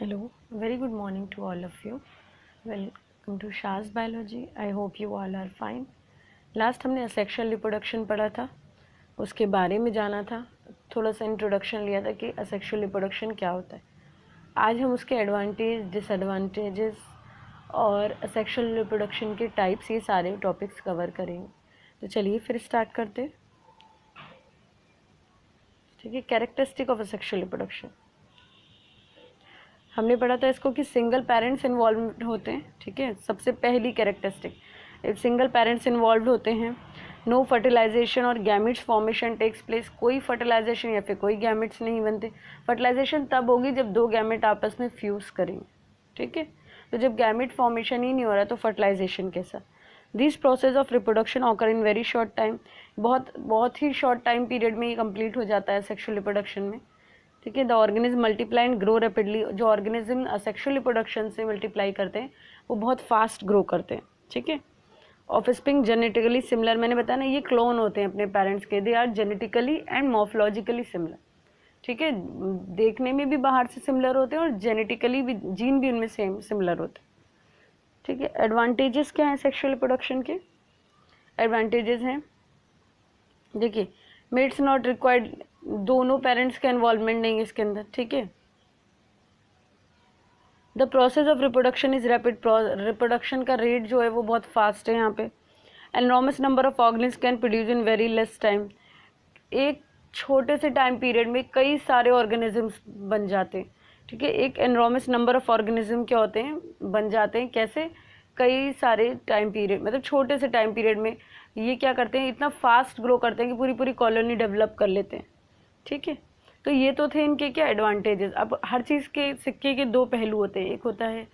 Hello, very good morning to all of you. Welcome to Shah's Biology. I hope you all are fine. Last हमने asexual reproduction पढ़ा था, उसके बारे में जाना था, थोड़ा सा इंट्रोडक्शन लिया था कि असेक्सुअल रिप्रोडक्शन क्या होता है। आज हम उसके एडवांटेज, डिसएडवांटेजेस और असेक्सुअल रिप्रोडक्शन के टाइप्स, ये सारे टॉपिक्स कवर करेंगे। तो चलिए फिर स्टार्ट करते हैं। ठीक है, कैरेक्टरिस्टिक ऑफ असेक्सुअल रिप्रोडक्शन हमने पढ़ा था इसको कि सिंगल पेरेंट्स इन्वॉल्व होते हैं। ठीक है, सबसे पहली कैरेक्टरिस्टिक सिंगल पेरेंट्स इन्वॉल्व होते हैं। नो फर्टिलाइजेशन और गैमिट्स फॉर्मेशन टेक्स प्लेस, कोई फर्टिलाइजेशन या फिर कोई गैमिट्स नहीं बनते। फर्टिलाइजेशन तब होगी जब दो गैमेट आपस में फ्यूज़ करेंगे। ठीक है, तो जब गैमेट फॉर्मेशन ही नहीं हो रहा तो फर्टिलाइजेशन कैसा। This process of reproduction occur in very short time, बहुत ही शॉर्ट टाइम पीरियड में ये कंप्लीट हो जाता है सेक्शुअल रिप्रोडक्शन में। ठीक है, the organism multiply and grow rapidly, जो ऑर्गेनिज्म असेक्सुअल रिप्रोडक्शन से मल्टीप्लाई करते हैं वो बहुत फास्ट ग्रो करते हैं। ठीक है, ऑफस्प्रिंग जेनेटिकली सिमिलर, मैंने बताया ना, ये क्लोन होते हैं अपने पेरेंट्स के, they are genetically and morphologically similar. ठीक है, देखने में भी बाहर से सिमिलर होते हैं और जेनेटिकली भी, जीन भी उनमें सेम सिमिलर होते हैं। ठीक है, एडवांटेजेस क्या हैं सेक्सुअल रिप्रोडक्शन के? एडवांटेजेस हैं, देखिए, मेट्स नॉट रिक्वायर्ड, दोनों पेरेंट्स का इन्वॉल्वमेंट नहीं है इसके अंदर। ठीक है, the process of reproduction is rapid, reproduction का रेट जो है वो बहुत फास्ट है यहाँ पे। Enormous number of organism can produce in very less time, एक छोटे से टाइम पीरियड में कई सारे ऑर्गेनिजम्स बन जाते हैं। ठीक है, एक एनॉर्मस नंबर ऑफ ऑर्गेनिज्म क्या होते हैं, बन जाते हैं कैसे, कई सारे टाइम पीरियड, मतलब छोटे से टाइम पीरियड में ये क्या करते हैं, इतना फास्ट ग्रो करते हैं कि पूरी पूरी कॉलोनी डेवलप कर लेते हैं। ठीक है, तो ये तो थे इनके क्या एडवांटेजेस। अब हर चीज़ के सिक्के के दो पहलू होते हैं, एक होता है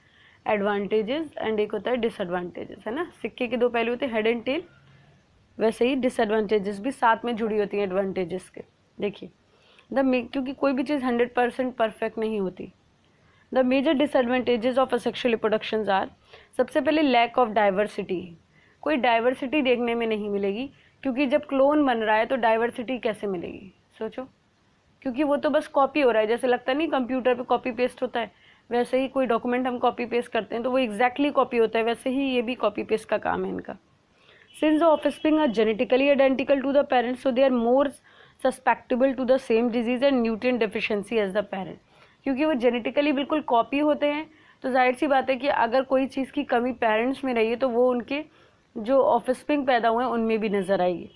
एडवांटेजेस एंड एक होता है डिसएडवांटेजेस, है ना। सिक्के के दो पहलू होते हैं, हेड एंड टेल, वैसे ही डिसएडवांटेजेस भी साथ में जुड़ी होती हैं एडवांटेजेस के। देखिए, क्योंकि कोई भी चीज़ 100% परफेक्ट नहीं होती। The major disadvantages of asexual reproduction are, सबसे पहले लैक ऑफ डाइवर्सिटी, कोई डाइवर्सिटी देखने में नहीं मिलेगी, क्योंकि जब क्लोन बन रहा है तो डाइवर्सिटी कैसे मिलेगी, सोचो, क्योंकि वो तो बस कॉपी हो रहा है। जैसे लगता नहीं कंप्यूटर पे कॉपी पेस्ट होता है, वैसे ही कोई डॉक्यूमेंट हम कॉपी पेस्ट करते हैं तो वो एग्जैक्टली कॉपी होता है, वैसे ही ये भी कॉपी पेस्ट का काम है इनका। Since the offspring are genetically identical to the parents, so they are more susceptible to the same disease and nutrient deficiency as the parent, क्योंकि वो जेनेटिकली बिल्कुल कॉपी होते हैं तो जाहिर सी बात है कि अगर कोई चीज़ की कमी पेरेंट्स में रही है तो वो उनके जो ऑफस्प्रिंग पैदा हुए हैं उनमें भी नजर आएगी।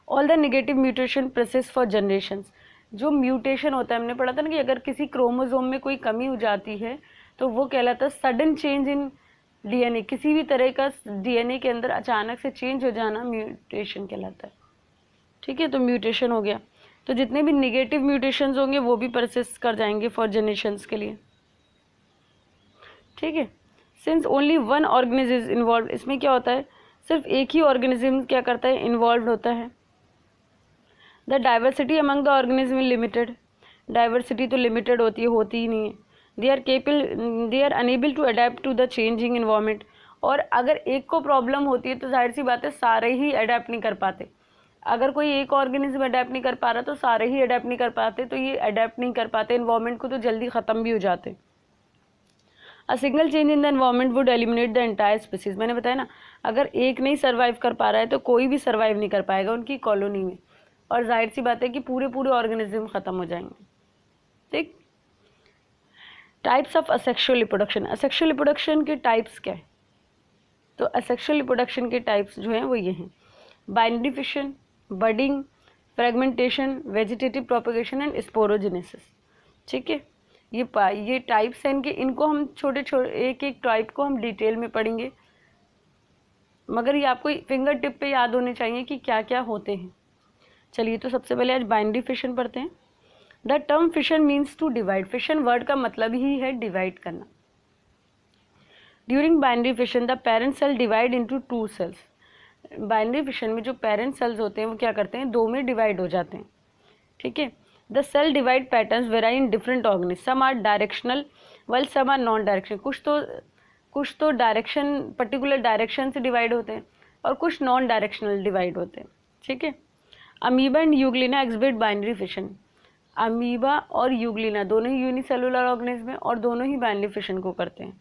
All the negative mutation process for generations, जो म्यूटेशन होता है, हमने पढ़ा था ना कि अगर किसी क्रोमोसोम में कोई कमी हो जाती है तो वो कहलाता है सडन चेंज इन डीएनए, किसी भी तरह का डीएनए के अंदर अचानक से चेंज हो जाना म्यूटेशन कहलाता है। ठीक है, तो म्यूटेशन हो गया, तो जितने भी नेगेटिव म्यूटेशंस होंगे वो भी प्रोसेस कर जाएंगे फॉर जनरेशंस के लिए। ठीक है, since only one organism is involve, इसमें क्या होता है, सिर्फ एक ही ऑर्गेनिज्म क्या करता है, इन्वॉल्व होता है। The diversity among the organism limited, diversity तो लिमिटेड होती ही नहीं है। They are unable to adapt to the changing environment, और अगर एक को प्रॉब्लम होती है तो जाहिर सी बात है सारे ही अडेप्ट नहीं कर पाते। अगर कोई एक ऑर्गेनिज्म अडेप्ट नहीं कर पा रहा तो सारे ही अडेप्ट नहीं कर पाते, तो ये अडेप्ट नहीं कर पाते इन्वायरमेंट को तो जल्दी ख़त्म भी हो जाते। A single change in the environment would eliminate the entire species, मैंने बताया ना, अगर एक नहीं सर्वाइव कर पा रहा है तो कोई भी सर्वाइव नहीं कर पाएगा उनकी कॉलोनी में, और जाहिर सी बात है कि पूरे पूरे ऑर्गेनिज्म खत्म हो जाएंगे। ठीक, types of asexual reproduction, asexual reproduction के टाइप्स क्या है, तो असेक्सुअल रिप्रोडक्शन के टाइप्स जो हैं वो ये हैं, binary fission, budding, fragmentation, vegetative propagation and sporogenesis. ठीक है, ये टाइप्स हैं इनके, इनको हम छोटे छोटे एक एक टाइप को हम डिटेल में पढ़ेंगे, मगर ये आपको फिंगर टिप पे याद होने चाहिए कि क्या क्या होते हैं। चलिए, तो सबसे पहले आज बाइनरी फिशन पढ़ते हैं। The term fission means to divide, fission word का मतलब ही है डिवाइड करना। During binary fission the parent cell divide into two cells, binary fission में जो पेरेंट सेल्स होते हैं वो क्या करते हैं, दो में डिवाइड हो जाते हैं। ठीक है, the cell divide patterns vary in different organism, some are directional well some are non directional, कुछ तो डायरेक्शन, पर्टिकुलर डायरेक्शन से डिवाइड होते हैं और कुछ नॉन डायरेक्शनल डिवाइड होते हैं। ठीक है, amoeba and Euglena exhibit binary fission, amoeba और यूग्लिना दोनों ही यूनिसेलुलर ऑर्गेनिज्म हैं और दोनों ही बाइनरी फिशन को करते हैं।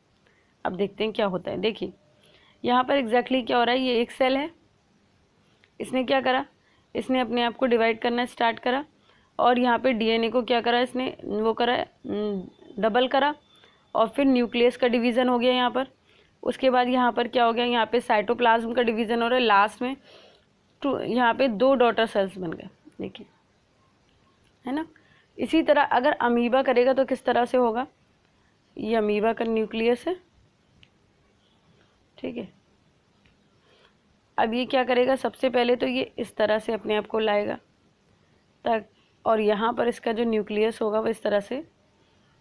अब देखते हैं क्या होता है। देखिए यहाँ पर एग्जैक्टली क्या हो रहा है, ये एक सेल है, इसने क्या करा, इसने अपने आप को डिवाइड करना स्टार्ट करा और यहाँ पे डीएनए को क्या करा, इसने वो करा, डबल करा और फिर न्यूक्लियस का डिवीज़न हो गया यहाँ पर। उसके बाद यहाँ पर क्या हो गया, यहाँ पे साइटोप्लाज्म का डिवीज़न हो रहा है। लास्ट में यहाँ पे 2 डॉटर सेल्स बन गए, देखिए, है ना। इसी तरह अगर अमीबा करेगा तो किस तरह से होगा, ये अमीबा का न्यूक्लियस है, ठीक है। अब ये क्या करेगा, सबसे पहले तो ये इस तरह से अपने आप को लाएगा तक, और यहाँ पर इसका जो न्यूक्लियस होगा वो इस तरह से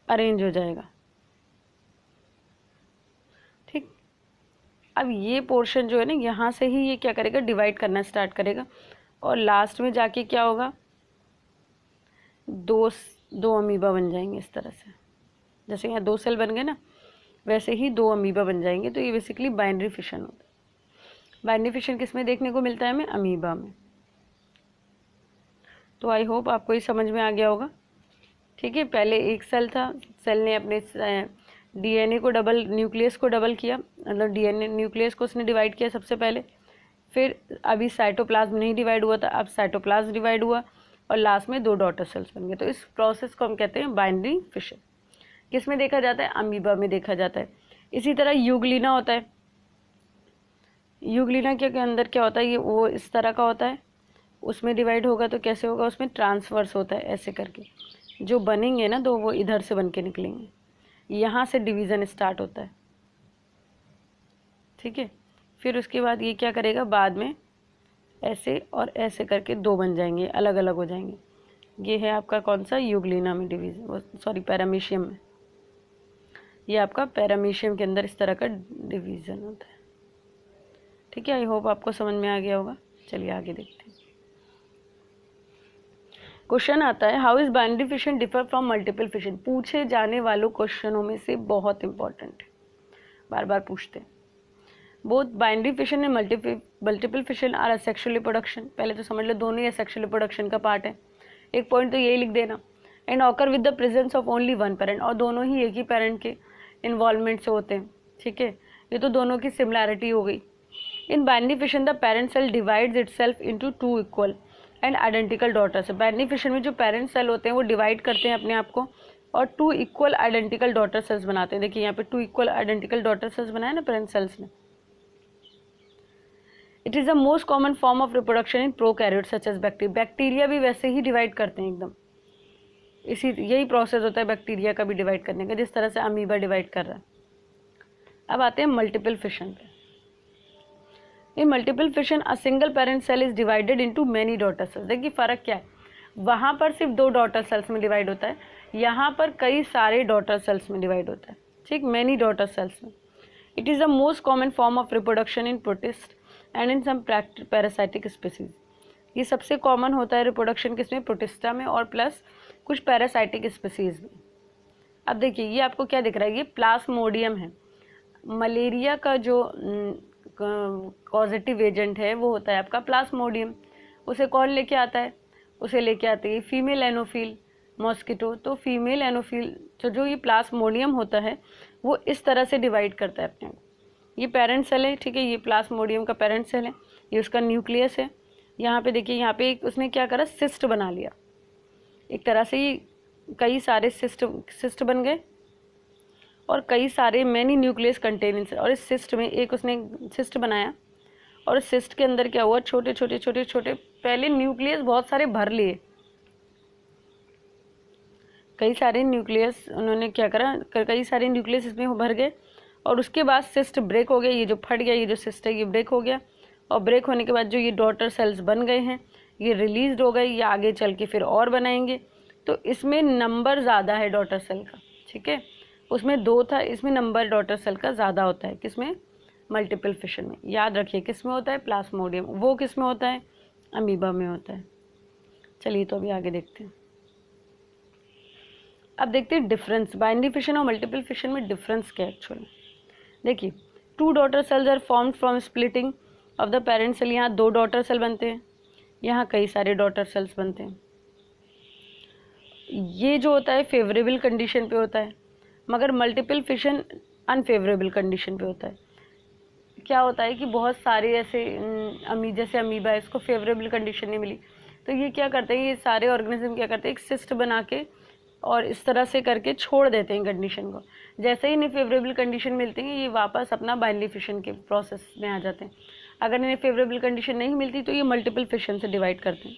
अरेंज हो जाएगा, ठीक। अब ये पोर्शन जो है ना, यहाँ से ही ये क्या करेगा, डिवाइड करना स्टार्ट करेगा और लास्ट में जाके क्या होगा, दो अमीबा बन जाएंगे इस तरह से। जैसे यहाँ 2 सेल बन गए ना, वैसे ही 2 अमीबा बन जाएंगे। तो ये बेसिकली बाइनरी फिशन होता है। बाइनरी फिशन किस में देखने को मिलता है हमें, अमीबा में। तो आई होप आपको ये समझ में आ गया होगा, ठीक है। पहले एक सेल था, सेल ने अपने डीएनए को डबल, न्यूक्लियस को डबल किया, मतलब डीएनए न्यूक्लियस को उसने डिवाइड किया सबसे पहले, फिर अभी साइटोप्लाज्म नहीं डिवाइड हुआ था, अब साइटोप्लाज्म डिवाइड हुआ और लास्ट में 2 डॉटर सेल्स बन गए। तो इस प्रोसेस को हम कहते हैं बाइनरी फिशन। किस में देखा जाता है, अमीबा में देखा जाता है। इसी तरह यूग्लिना होता है। यूग्लिना के अंदर क्या होता है, ये वो इस तरह का होता है, उसमें डिवाइड होगा तो कैसे होगा, उसमें ट्रांसवर्स होता है, ऐसे करके जो बनेंगे ना तो वो इधर से बन के निकलेंगे, यहाँ से डिवीज़न स्टार्ट होता है, ठीक है। फिर उसके बाद ये क्या करेगा, बाद में ऐसे और ऐसे करके 2 बन जाएंगे, अलग अलग हो जाएंगे। ये है आपका कौन सा, यूग्लिना में डिवीज़न, सॉरी पैरामीशियम में। ये आपका पैरामीशियम के अंदर इस तरह का डिवीज़न होता है, ठीक है। आई होप आपको समझ में आ गया होगा। चलिए आगे देखते हैं। क्वेश्चन आता है, how is binary fission differ from multiple fission. पूछे जाने वालों क्वेश्चनों में से बहुत इंपॉर्टेंट है, बार बार पूछते हैं। Both binary fission and multiple fission are asexual reproduction. पहले तो समझ लो दोनों ही असेक्सुअल रिप्रोडक्शन का पार्ट है, एक पॉइंट तो यही लिख देना। And occur with the presence of only one parent, और दोनों ही एक ही पेरेंट के इन्वॉल्वमेंट से होते हैं, ठीक है। ये तो दोनों की सिमिलैरिटी हो गई। In binary fission the parent cell divides itself into 2 equal and identical daughters. Binary fission में जो पेरेंट सेल होते हैं वो डिवाइड करते हैं अपने आप को और 2 इक्वल आइडेंटिकल डॉटर सेल्स बनाते हैं। देखिए यहाँ पे 2 इक्वल आइडेंटिकल डॉटर सेल्स बनाए ना पेरेंट सेल्स ने। It is the most common form of reproduction in prokaryote such as bacteria. Bacteria भी वैसे ही डिवाइड करते हैं एकदम, यही प्रोसेस होता है बैक्टीरिया का भी डिवाइड करने का, जिस तरह से अमीबा डिवाइड कर रहा है। अब आते हैं मल्टीपल फिशन पे। In multiple fission a single parent cell is divided into many daughter cells. देखिए फ़र्क क्या है, वहाँ पर सिर्फ 2 डॉटर सेल्स में डिवाइड होता है, यहाँ पर कई सारे डॉटर सेल्स में डिवाइड होता है, ठीक, मेनी डॉटर सेल्स में। It is the most common form of reproduction in protist and in some parasitic species. ये सबसे कॉमन होता है रिप्रोडक्शन किसमें, प्रोटिस्टा में और प्लस कुछ पैरासाइटिक स्पीसीज में। अब देखिए ये आपको क्या दिख रहा है, ये प्लाज्मोडियम है। मलेरिया का जो कॉजेटिव एजेंट है वो होता है आपका प्लाज्मोडियम। उसे कौन लेके आता है, उसे लेके आती है फीमेल एनोफिल मॉस्किटो। तो फीमेल एनोफिल जो ये प्लाज्मोडियम होता है वो इस तरह से डिवाइड करता है अपने को। ये पेरेंट सेल है, ठीक है, ये प्लाज्मोडियम का पेरेंट सेल है, ये उसका न्यूक्लियस है। यहाँ पे देखिए, यहाँ पे एक उसने क्या करा, सिस्ट बना लिया, एक तरह से ये कई सारे सिस्ट बन गए और कई सारे मैनी न्यूक्लियस कंटेनिंग। और इस सिस्ट में एक उसने सिस्ट बनाया और इस सिस्ट के अंदर क्या हुआ, छोटे छोटे छोटे छोटे पहले न्यूक्लियस बहुत सारे भर लिए, कई सारे न्यूक्लियस उन्होंने क्या करा, कई सारे न्यूक्लियस इसमें भर गए और उसके बाद सिस्ट ब्रेक हो गया। ये जो फट गया, ये जो सिस्ट है ये ब्रेक हो गया और ब्रेक होने के बाद जो ये डॉटर सेल्स बन गए हैं ये रिलीज हो गए, ये आगे चल के फिर और बनाएंगे। तो इसमें नंबर ज़्यादा है डॉटर सेल का, ठीक है, उसमें 2 था, इसमें नंबर डॉटर सेल का ज़्यादा होता है। किसमें, मल्टीपल फिशन में। याद रखिए किसमें होता है, प्लाज्मोडियम। वो किसमें होता है, अमीबा में होता है। चलिए तो अभी आगे देखते हैं। अब देखते हैं डिफरेंस बाइनरी फिशन और मल्टीपल फिशन में डिफरेंस क्या है एक्चुअली। देखिए 2 daughter cells are formed from splitting of the parent cell. यहाँ 2 डॉटर सेल बनते हैं, यहाँ कई सारे डॉटर सेल्स बनते हैं। ये जो होता है फेवरेबल कंडीशन पे होता है, मगर मल्टीपल फिशन अनफेवरेबल कंडीशन पे होता है। क्या होता है कि बहुत सारे ऐसे जैसे अमीबा है, इसको फेवरेबल कंडीशन नहीं मिली, तो ये क्या करते हैं, ये सारे ऑर्गेनिज्म क्या करते हैं, एक सिस्ट बना के और इस तरह से करके छोड़ देते हैं कंडीशन को। जैसे ही इन्हें फेवरेबल कंडीशन मिलती है, ये वापस अपना बाइनरी फिशन के प्रोसेस में आ जाते हैं। अगर इन्हें फेवरेबल कंडीशन नहीं मिलती तो ये मल्टीपल फिशन से डिवाइड करते हैं।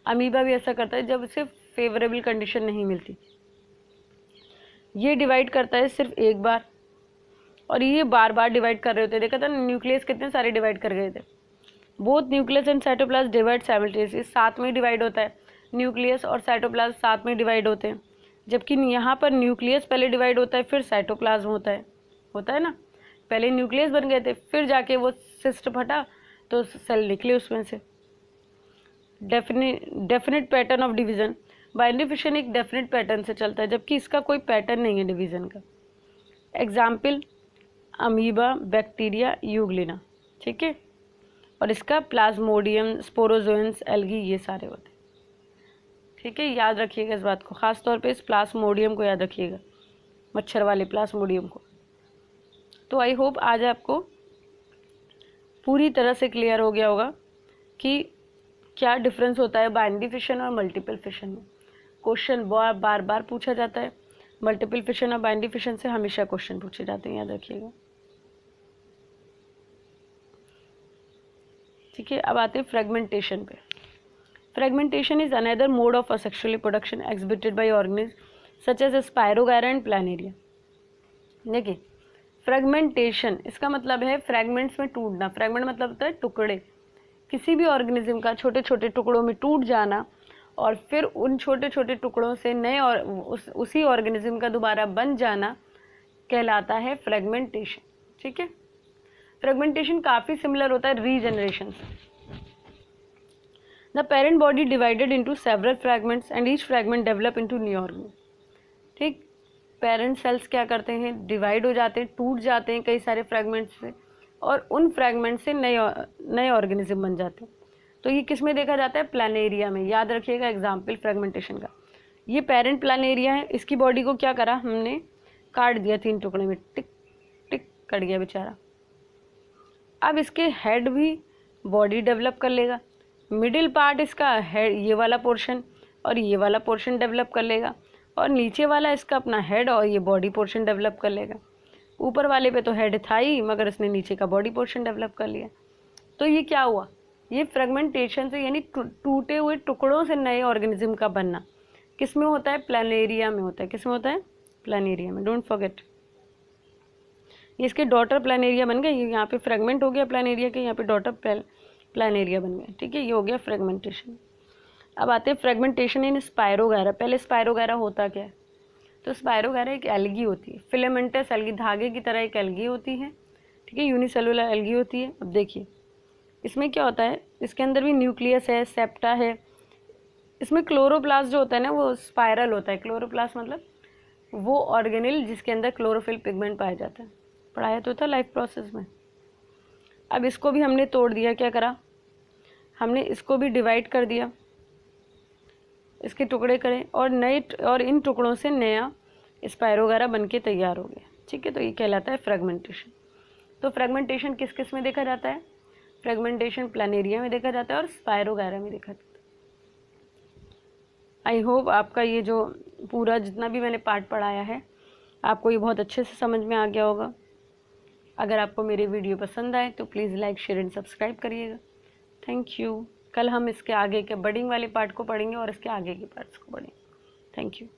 अमीबा भी ऐसा करता है, जब इसे फेवरेबल कंडीशन नहीं मिलती, ये डिवाइड करता है सिर्फ एक बार, और ये बार बार डिवाइड कर रहे होते हैं। देखा था न्यूक्लियस कितने सारे डिवाइड कर गए थे। Both nucleus and cytoplasm divide simultaneously, साथ में डिवाइड होता है, न्यूक्लियस और साइटोप्लाज्म साथ में डिवाइड होते हैं। जबकि यहाँ पर न्यूक्लियस पहले डिवाइड होता है, फिर साइटोप्लाज्म होता है ना। पहले न्यूक्लियस बन गए थे, फिर जाके वो सिस्ट फटा तो सेल निकले उसमें से। Definite pattern of division, binary fission एक डेफिनेट पैटर्न से चलता है, जबकि इसका कोई पैटर्न नहीं है डिवीजन का। एग्जाम्पल अमीबा, बैक्टीरिया, यूग्लिना, ठीक है। और इसका प्लाज्मोडियम, स्पोरोजोएंस, एल्गी, ये सारे होते हैं, ठीक है। याद रखिएगा इस बात को, खास तौर पे इस प्लाज्मोडियम को याद रखिएगा, मच्छर वाले प्लाज्मोडियम को। तो आई होप आज आपको पूरी तरह से क्लियर हो गया होगा कि क्या डिफरेंस होता है बाइनरी फिशन और मल्टीपल फिशन में। क्वेश्चन बार बार पूछा जाता है, मल्टीपल फिशन और बाइनरी फिशन से हमेशा क्वेश्चन पूछे जाते हैं, याद रखिएगा, ठीक है। अब आते हैं फ्रेगमेंटेशन पे। Fragmentation is another mode of asexual reproduction exhibited by organism such as spirogyra and planaria. देखिए, फ्रेगमेंटेशन इसका मतलब है फ्रेगमेंट्स में टूटना। फ्रेगमेंट मतलब होता है टुकड़े, किसी भी ऑर्गेनिज्म का छोटे छोटे टुकड़ों में टूट जाना और फिर उन छोटे छोटे टुकड़ों से नए और उसी ऑर्गेनिज्म का दोबारा बन जाना कहलाता है फ्रेगमेंटेशन, ठीक है। फ्रेगमेंटेशन काफ़ी सिमिलर होता है रीजनरेशन से। The parent body divided into several fragments and each fragment develop into new organism, ठीक। पेरेंट सेल्स क्या करते हैं, डिवाइड हो जाते हैं, टूट जाते हैं कई सारे फ्रैगमेंट्स से, और उन फ्रैगमेंट से नए ऑर्गेनिज्म बन जाते हैं। तो ये किस में देखा जाता है, प्लानेरिया में। याद रखिएगा एग्जाम्पल फ्रेगमेंटेशन का, ये पेरेंट प्लानेरिया है, इसकी बॉडी को क्या करा हमने, काट दिया 3 टुकड़े में, टिक टिक कट गया बेचारा। अब इसके हेड भी बॉडी डेवलप कर लेगा, मिडिल पार्ट इसका हेड, ये वाला पोर्शन और ये वाला पोर्शन डेवलप कर लेगा, और नीचे वाला इसका अपना हेड और ये बॉडी पोर्शन डेवलप कर लेगा। ऊपर वाले पे तो हेड था ही, मगर इसने नीचे का बॉडी पोर्शन डेवलप कर लिया। तो ये क्या हुआ, ये फ्रेगमेंटेशन से, यानी टूटे हुए टुकड़ों से नए ऑर्गेनिज्म का बनना किस में होता है, प्लानेरिया में होता है। किस में होता है, प्लानेरिया में, डोंट फॉरगेट। ये इसके डॉटर प्लानेरिया बन गए, यहाँ पे फ्रेगमेंट हो गया प्लानेरिया के, यहाँ पे डॉटर प्लानेरिया बन गया, ठीक है। ये हो गया फ्रेगमेंटेशन। अब आते हैं फ्रेगमेंटेशन इन स्पायरोगैरा। पहले स्पायरोगैरा होता क्या है, तो स्पायरोगैरा एक एल्गी होती है, फिलामेंटस एल्गी, धागे की तरह एक एल्गी होती है, ठीक है, यूनिसेलुलर एल्गी होती है। अब देखिए इसमें क्या होता है, इसके अंदर भी न्यूक्लियस है, सेप्टा है, इसमें क्लोरोप्लास्ट जो होता है ना वो स्पायरल होता है। क्लोरोप्लास्ट मतलब वो ऑर्गेनिल जिसके अंदर क्लोरोफिल पिगमेंट पाया जाता है, पढ़ाया तो था लाइफ प्रोसेस में। अब इसको भी हमने तोड़ दिया, क्या करा हमने, इसको भी डिवाइड कर दिया, इसके टुकड़े करें और इन टुकड़ों से नया स्पायरोगैरा बन के तैयार हो गया, ठीक है। तो ये कहलाता है फ्रेगमेंटेशन। तो फ्रेगमेंटेशन किस किस में देखा जाता है, फ्रेगमेंटेशन प्लानेरिया में देखा जाता है और स्पायरोगैरा में देखा जाता है। आई होप आपका ये जो पूरा जितना भी मैंने पार्ट पढ़ाया है आपको ये बहुत अच्छे से समझ में आ गया होगा। अगर आपको मेरे वीडियो पसंद आए तो please like, share and subscribe करिएगा। Thank you. कल हम इसके आगे के बडिंग वाले पार्ट को पढ़ेंगे और इसके आगे के पार्ट्स को पढ़ेंगे। Thank you.